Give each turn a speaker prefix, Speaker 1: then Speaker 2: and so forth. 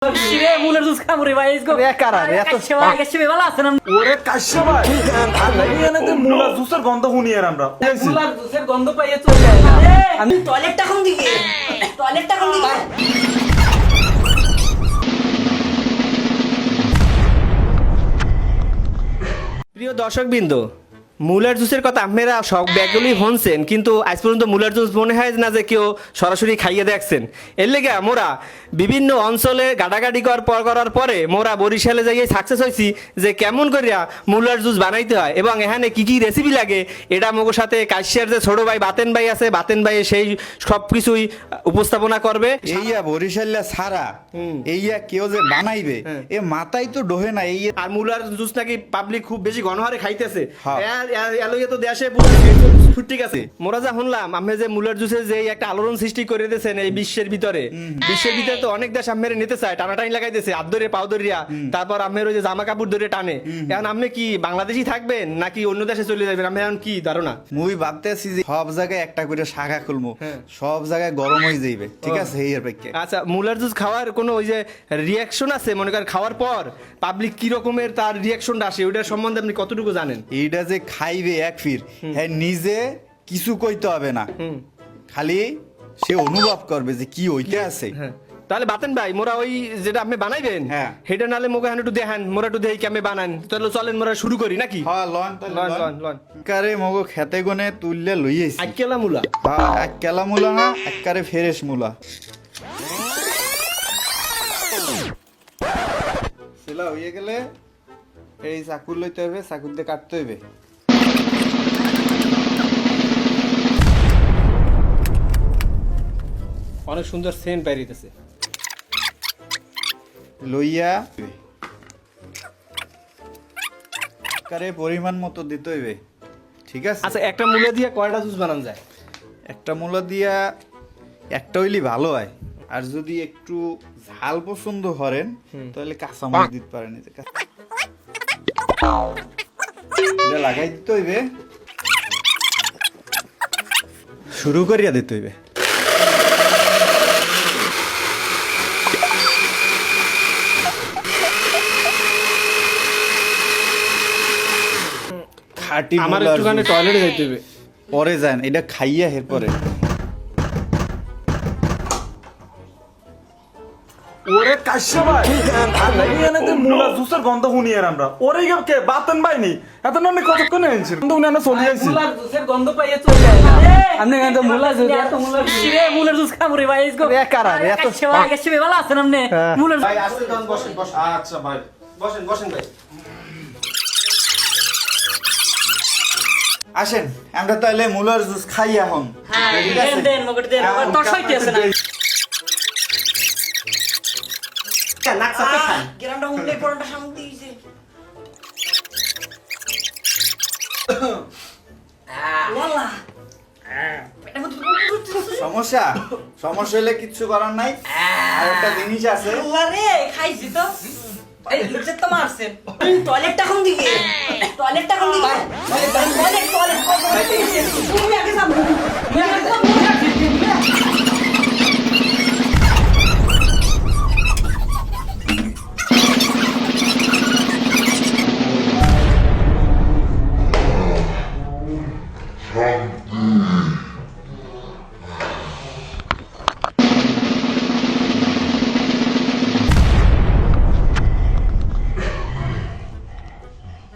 Speaker 1: শিরে মুলের জুস খামুরে ভাই ইসগো
Speaker 2: রে কারা রে এত
Speaker 1: সেবা গেছে ভালো আছে না
Speaker 3: ওরে কাশ্যা ভাই এখানে তো মুলা জুসের গন্ধ শুনি আর আমরা
Speaker 1: মুলার জুসের গন্ধ পাইয়ে চলে যায় আমি টয়লেটটা কোন দিকে টয়লেটটা কোন দিকে
Speaker 2: প্রিয় দর্শকবৃন্দ, মুলার জুসের কথা আপনারা সব ব্যাগগুলি শুনছেন, কিন্তু আজ পর্যন্ত মুলার জুস মনে হয় না যে কেউ সরাসরি খাইয়ে দেখছেন। এর লেগে মোরা বিভিন্ন অঞ্চলে গাড়াগাড়ি করার পরে মোরা বরিশালে যাইয়ে সাকসেস হয়েছি যে কেমন করিয়া মুলার জুস বানাইতে হয় এবং এখানে কি কি রেসিপি লাগে এটা মোগোর সাথে কাশিয়ার যে ছোট ভাই বাতেন ভাই আছে, বাতেন ভাই সেই সব কিছুই উপস্থাপনা করবে।
Speaker 4: এইয়া বরিশাল্লা সারা এইয়া কেউ যে বানাইবে এ মাথায় তো ডোহে না। এই
Speaker 2: আর মুলার জুস নাকি পাবলিক খুব বেশি ঘনহারে খাইতেছে।
Speaker 4: হ্যাঁ।
Speaker 2: এলইয়ে তো দেশে ঠিক আছে। মোরা যা শুনলাম আপনি যে মুলার জুসের যে একটা আলোড়ন সৃষ্টি করে দিয়েছেন এই বিশ্বের ভিতরে তো অনেক দেশ আপনার নিতে চায়, টানাটানি লাগাইতেছে হাত ধরে পাও ধরিয়া, তারপর আপনার ওই যে জামা কাপড় ধরে টানে। এখন আপনি কি বাংলাদেশি থাকবেন নাকি অন্য দেশে চলে যাবেন? আপনি এখন কি ধারণা?
Speaker 4: মুই ভাবতেছি যে সব জায়গায় একটা করে শাখা খুলবো, সব জায়গায় গরম হয়ে যাইবে। ঠিক আছে এই অপেক্ষা।
Speaker 2: আচ্ছা, মুলার জুস খাওয়ার কোনো ওই যে রিয়াকশন আছে? মনে করেন খাওয়ার পর পাবলিক কি রকমের তার রিয়াকশনটা আসে, ওইটার সম্বন্ধে আপনি কতটুকু জানেন?
Speaker 4: এইটা যে খাইবে এক ফির হ্যাঁ নিজে কিছু কইতে হবে না, খালি সে অনুভব করবে যে কি হইতে আছে।
Speaker 2: তাহলে বাতেন ভাই মোরা ওই যেটা আপনি বানাইবেন
Speaker 4: হ্যাঁ
Speaker 2: সেটা নালে মোকে একটু দেখান, মোরা একটু দেখি কেমনে বানান। তাহলে চলেন মোরা শুরু করি নাকি?
Speaker 4: হ্যাঁ লন
Speaker 2: লন
Speaker 4: কারে মগো খেতে গনে তুললে লইয়েছি।
Speaker 2: আইকেলা মুলা,
Speaker 4: হ্যাঁ এক কেলা মুলা না, একবারে ফ্রেশ মুলা। সেলা হয়ে গেলে এই চাকুর লইতে হবে, চাকুর দিয়ে কাটতে হবে।
Speaker 2: অনেক সুন্দর সেন্ট বেরিয়েছে।
Speaker 4: লইয়া কারে পরিমাণ মতো দিতে হইবে। ঠিক আছে।
Speaker 2: আচ্ছা, একটা মুলা দিয়ে কয়টা জুস বানান যায়?
Speaker 4: একটা মুলা দিয়া একটা হইলে ভালো হয়, আর যদি একটু ঝাল পছন্দ করেন তাহলে কাঁচা মরিচ দিতে পারেন। এটা লাগাই দিতে হইবে, শুরু করিয়া দিতে হইবে। খাঁটি
Speaker 2: আমার
Speaker 4: মুলার
Speaker 2: একটুখানি
Speaker 4: জুস।
Speaker 2: টয়লেটে যাইতে হবে।
Speaker 4: পরে যান, এটা খাইয়া এর পরে।
Speaker 3: ওরে কাশ্যা ভাই এখানে তো মুলা জুসের গন্ধ শুনি আর আমরা ওরে কে বাতেন ভাই নি এত নামে কতক্ষণ এনেছিল কিন্তু উনি এনে চলে আইছি
Speaker 1: মুলার জুসের গন্ধ পাইয়ে চলে যায় আপনি কেন তো মুলার জুস এত মুলার শিরে মুলের জুস খামুরে ভাই ইসগো
Speaker 2: রে কারা রে এত
Speaker 1: সেবা গেছে ভালো আছে না আপনি মুলের
Speaker 2: ভাই আসলে তখন বসেন বসেন। আচ্ছা ভাই বসেন ভাই।
Speaker 4: আসেন আমরা তাহলে মুলার জুস খাই এখন।
Speaker 1: হ্যাঁ
Speaker 4: ঠিক আছে?
Speaker 1: দেন মগট দেন তোর সইতে আছে না
Speaker 2: নাক চাপতে খান।
Speaker 1: গ্রামটা উমলে পড়াটা শান্তি হইছে ওয়াল্লাহ
Speaker 4: সমস্যা হলে কিচ্ছু করার নাই। আর একটা জিনিস আছে,
Speaker 1: আরে খাইছি তো এই ইজ্জত তো মারছেন টয়লেটটা কোন দিকে টয়লেটটা কোন দিকে টয়লেট তুমি আগে যাও